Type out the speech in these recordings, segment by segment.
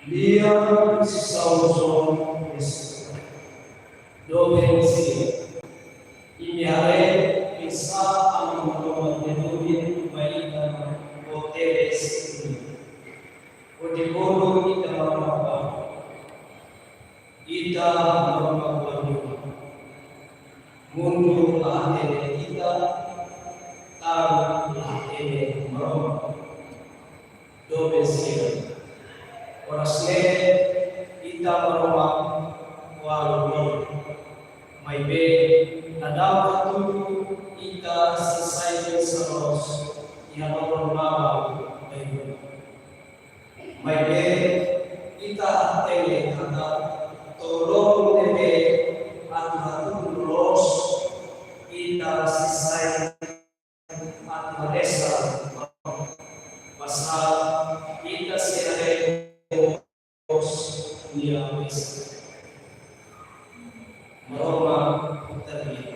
Dia si Sauson Dovensia Iniare Isa ang mga Denubin Maita Hoteles Odiboro ita mga ita mga mundo atene ita tahu atene marom Dovensia Orasle ita maromang walong may be nadaw katulo ita sa Simon Saros ihanorong mawa may be ita tele kata tolong nebe at hatulos ita sa Simon at Vanessa basta ita sila dia bisa merubah terlihat.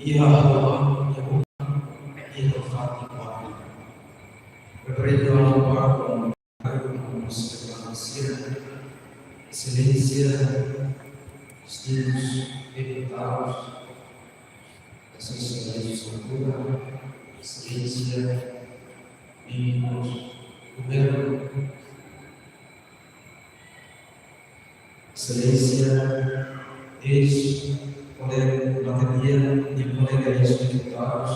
Ya Allah, ya Tuhan, ya Tuhan, berikanlah kekuatan bagi segala excelência, estilos deputados, associação de estrutura, excelência, membros, governo, excelência, ex-colega bateria e colegas deputados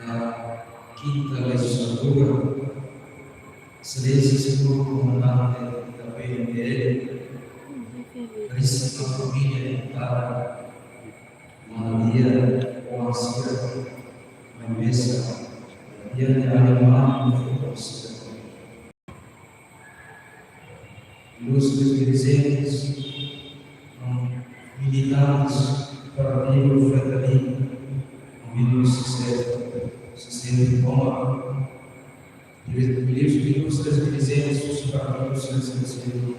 da quinta legislatura, excelência, senhor comandante da PNL, caríssima família deputada, Maria Oacira, Mesa, Diana Alemã, ilustres dirigentes, militantes, para o Frederico, Milhos Sistema de Bomba, ilustres dirigentes, os partidos sensitivos,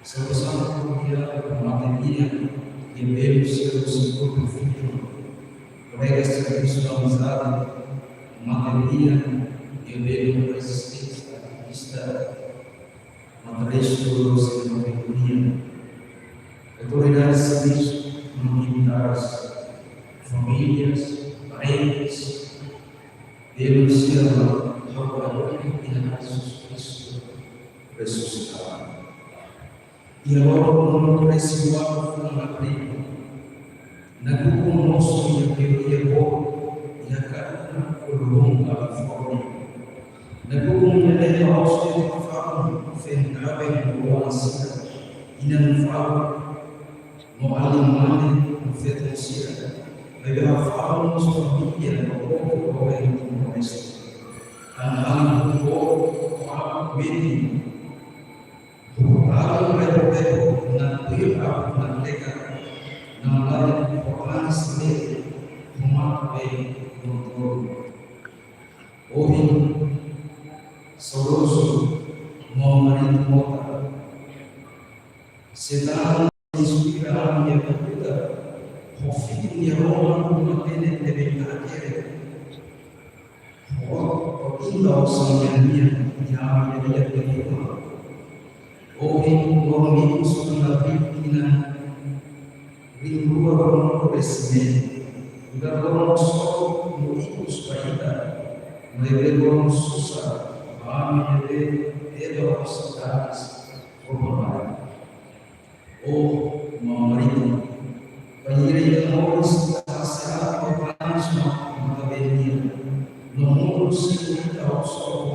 salvação mundial, matéria, e meio seu setor filho, colegas de serviço da amizade, matéria, e meio resistência, ativista, materialista, dolorosa e matéria, autoridades civis, militares, famílias, parentes, denunciando o valor de Jesus Cristo ressuscitado. E agora o nome precioso foi na prima, na qual o nosso e a boa e a cara longa a fome, na qual o mulher aos que falam, fentrava em boa ansiedade, e não falam, no alemão, no fetonsia, mas falam nos família, no pouco governo do mestre, andando no pouco, com medo. Kalau mereka nak berapa nak mereka nak lain orang sendiri umat baik untuk orang solusi memerintah kota setelah inspirasi yang berbeda covid yang orang umat ini lebih akhir orang indah semuanya yang dia orang itu sudah pimpinan rindu orang presiden, juga orang sok ikut supaya mereka orang susah, kami ada hospitalis korban. Oh, pemerintah, penyelidikan orang sehat korban semua mata benia, nomor sekitar sok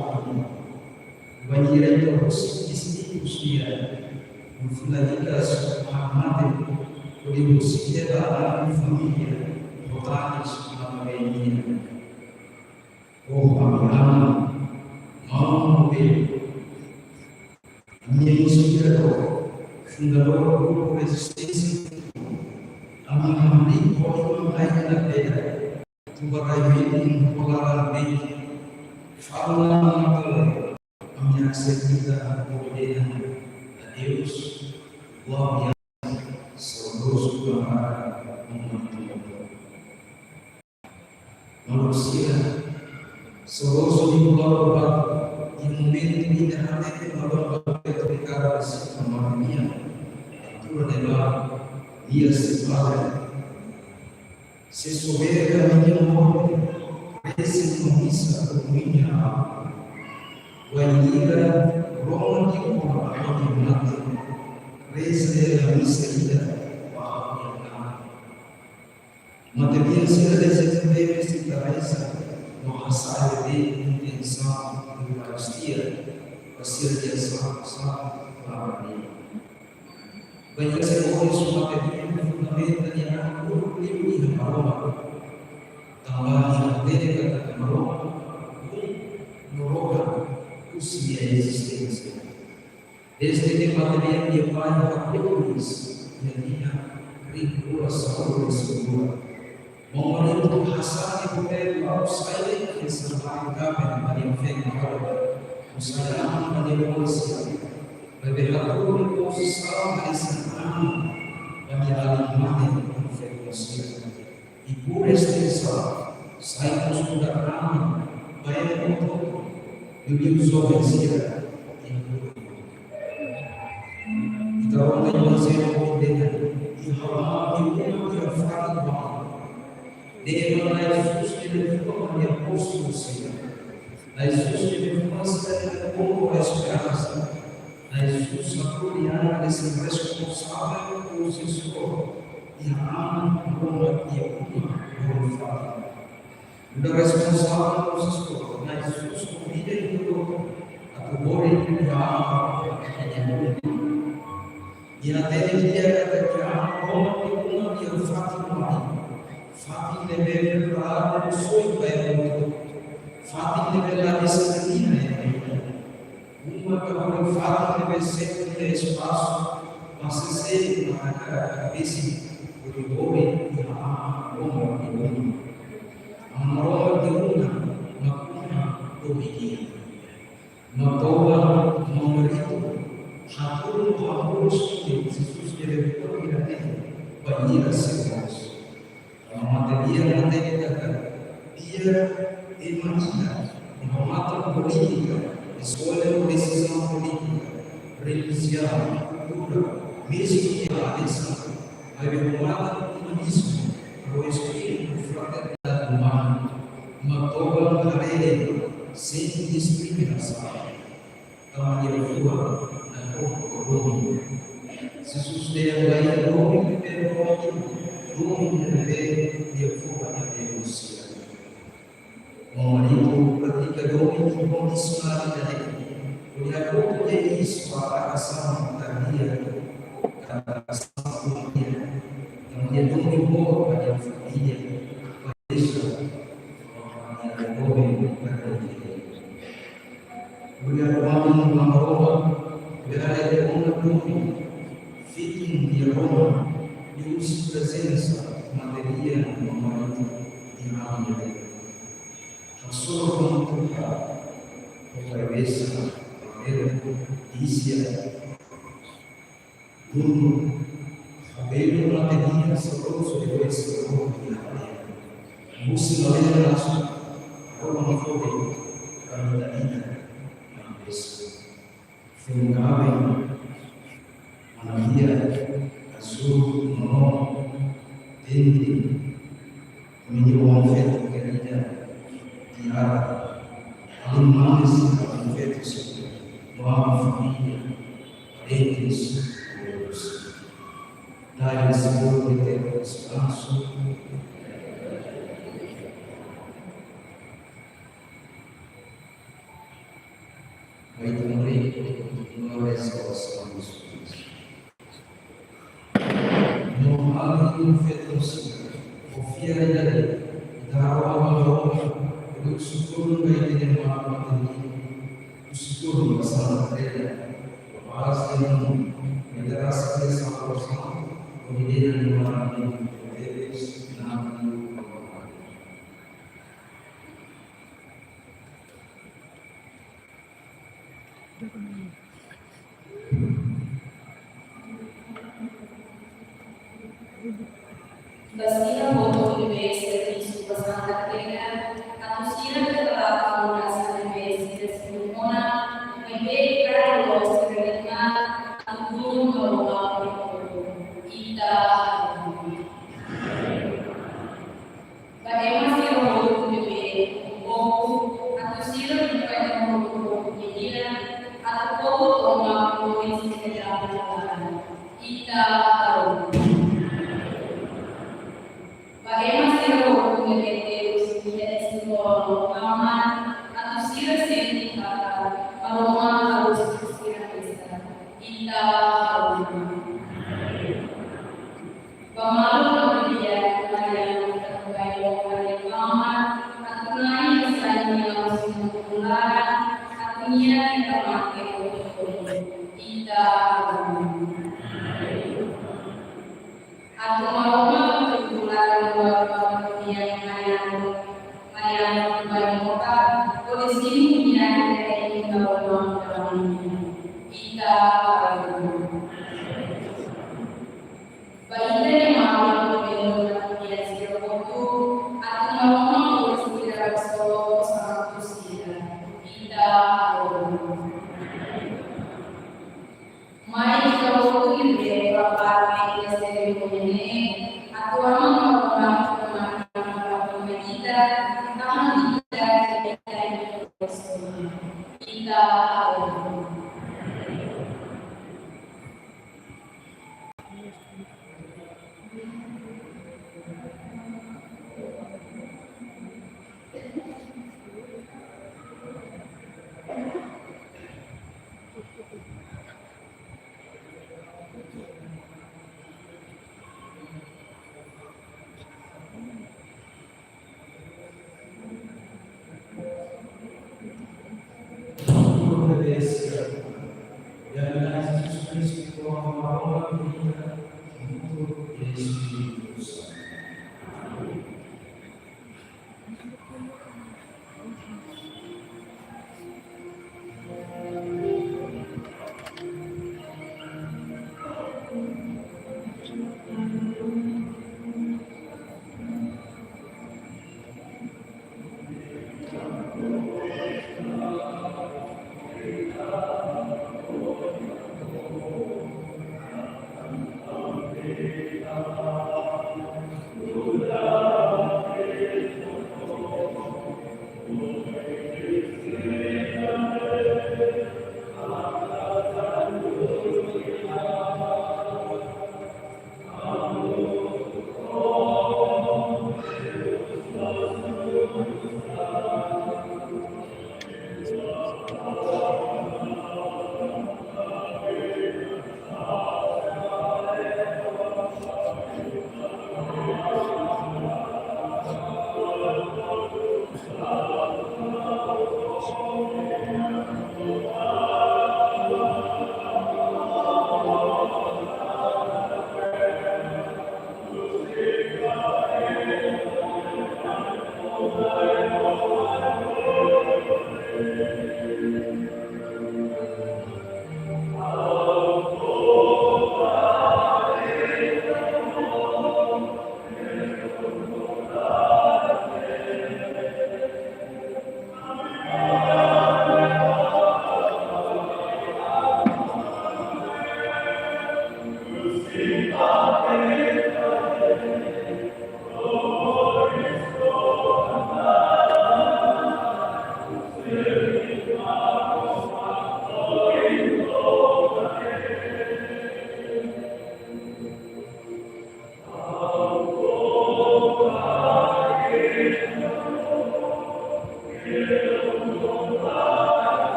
penyelidikan usia mufundika Muhammad ulihusikia dalam familia, votados na maioria. Oh, fundador do grupo Resistência, a minha mãe pode mandar na pedra, tu vai vir polaramente, fala na a minha seguida ordena a Deus, glória, saudoso do amar, manusia, saudoso de glória, e no momento de derramamento de valor, petrificado assim como a minha, altura de lá, ia se padre, se souber a minha morte, esse comissa por minha alma, vai ligar Roma de Roma, a minha mate, reze a miserida, a minha alma. Material se desenvolve esta cabeça, no raçar de intenção de Eucaristia, a ser de salvação para mim. Banyak sekali sumateri fundamenta di anak ini aroma tambah mereka kata aroma meroga usia existensi desde que material dia pai apelis jadinya rindu asal semua mengenai hasil itu outside keseluruhan kami yang fengkau usaha menyeluruh Beberapa posisi Islam bagi alimani konfirmasi ibu restrisa saya sudah ramai banyak untuk lebih sobesia kita orang yang saya dengan ihram ibu yang fakir dengan Yesus di dalam yang posisi Yesus di dalam segala pokok esperança Jesus apoiar esse responsável por seu e ama como e glorificado. O responsável por seu Jesus convida e colocou a glória e a alma e até ele quer que a alma e uma e o fato de ver para o sonho fato de ver a disciplina uma para o fato de vencer o espaço, mas ser uma cabeça do homem e a alma de uma. A alma de uma obediência. Uma toba, uma marido, Jesus deve procurar para ir a ser nós. A matéria dia e manhã, uma mata política. Escolha decisão política, religiosa, cultura, mesmo que a decisão, a retomada do humanismo, o espírito de fraternidade humana, uma toba alegre, sem discriminação, a maneira rua, na corpo comum. Se sustenta aí o homem que pelo homem que deve e a forma de denúncia. O marido pratica domínio incondicional da lei. O acordo de isso para a ação tardia, a ação família, também é domínio bom para a família, para deixar a domínio para a família. O acordo de Roma, verá de uma domínio, fitting de Roma, e uso presença, materia, no marido e na família. A sua vontade, a cabeça, a isya, tudo, a belo material saboroso de esse corpo de areia. Música de laço, como foi a vida na cabeça. Fungava, Maria, azul, no, dente, menino afeto querida. Tiada, animais afetos, nova família, parentes, Deus. Dai-lhe, Senhor, eterno descanso. Vai também continuar a escola dos filhos. Não há nenhum feito, confia em Ele, dá ao amor. O syukur baik dengan maaf ini, syukur masalah mereka, bahas dengan menjelaskan Kemudian dua Timotius 6. Bastian voto deve essere visto abbastanza bene, la cucina per la fauna deve essere simona, e per creare lo sterilità, alcuno lo ha ida. Bagaimana sih voto deve la cucina di quello che dire, al poco ma come si chiama ida. Bagaimana sih hukum Deus menjadi simbol aman atau sila sendiri aroma harus sila kita harus pemalu kemudian yang terkait dengan aman artinya misalnya harus mengulang artinya kita pakai kita atau aroma yang banyak kota, polisi punya dari orang kita bayi yang mau dia siapa itu atau mau polisi tidak solo sama kita mai kalau ini bapak dia sendiri punya atau orang kita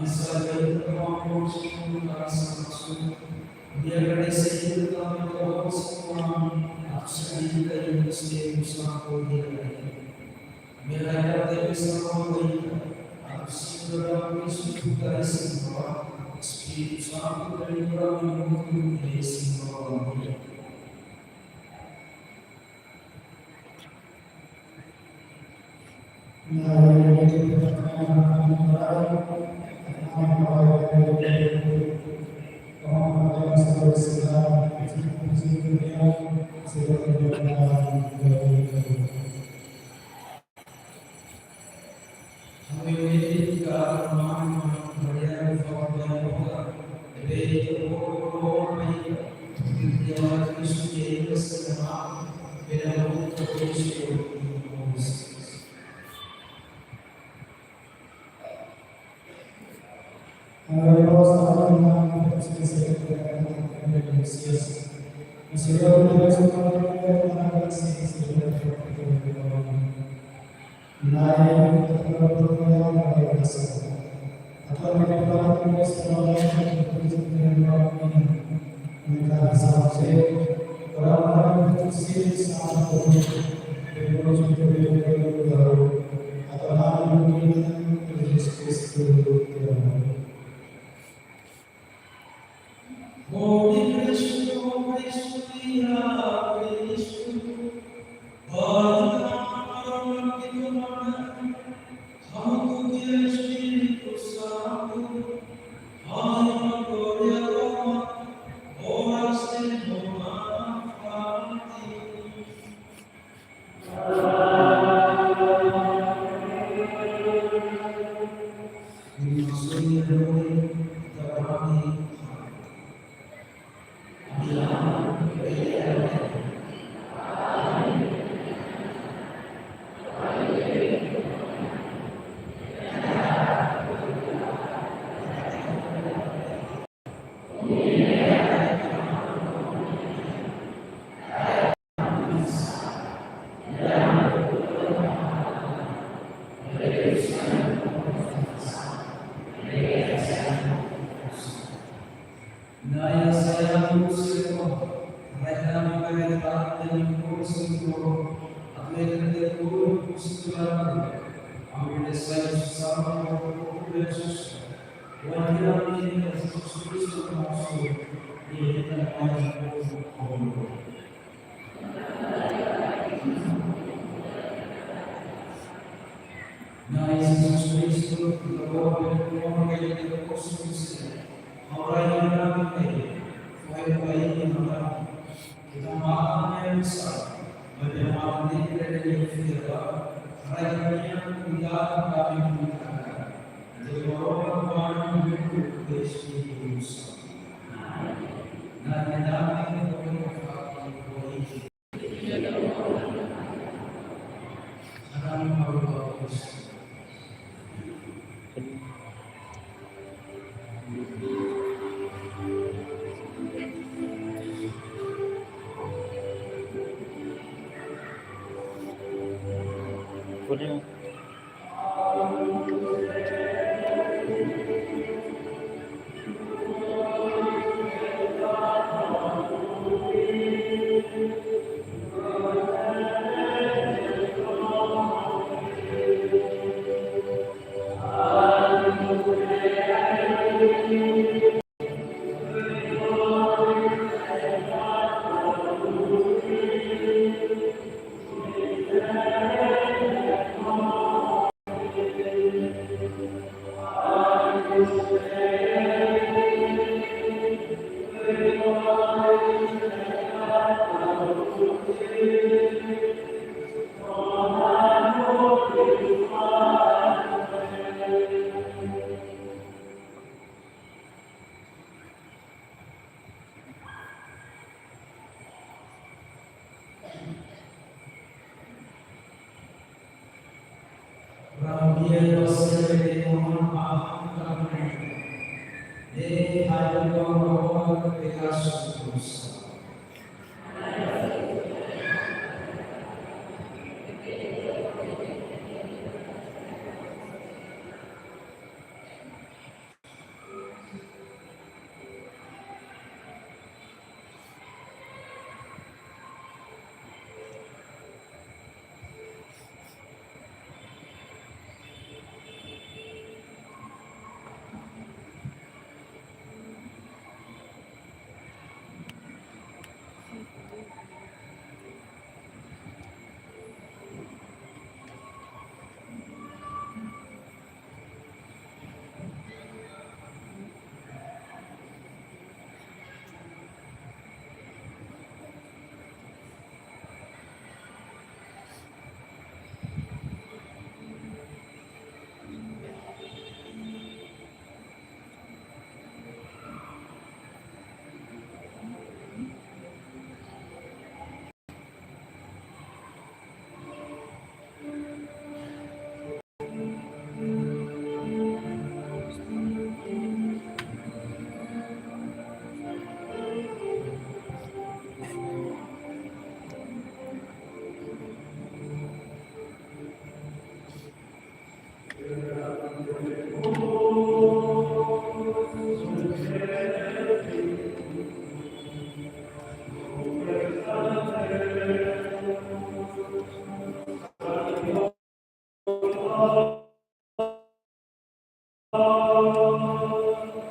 sabe como o coração dia agradecer também pelo Senhor a sua vida e o seu santo dia. Mereka bisa memberikan anugerah dalam Yesus dari semua Espiritu Santo dari kami untuk dari semua orang.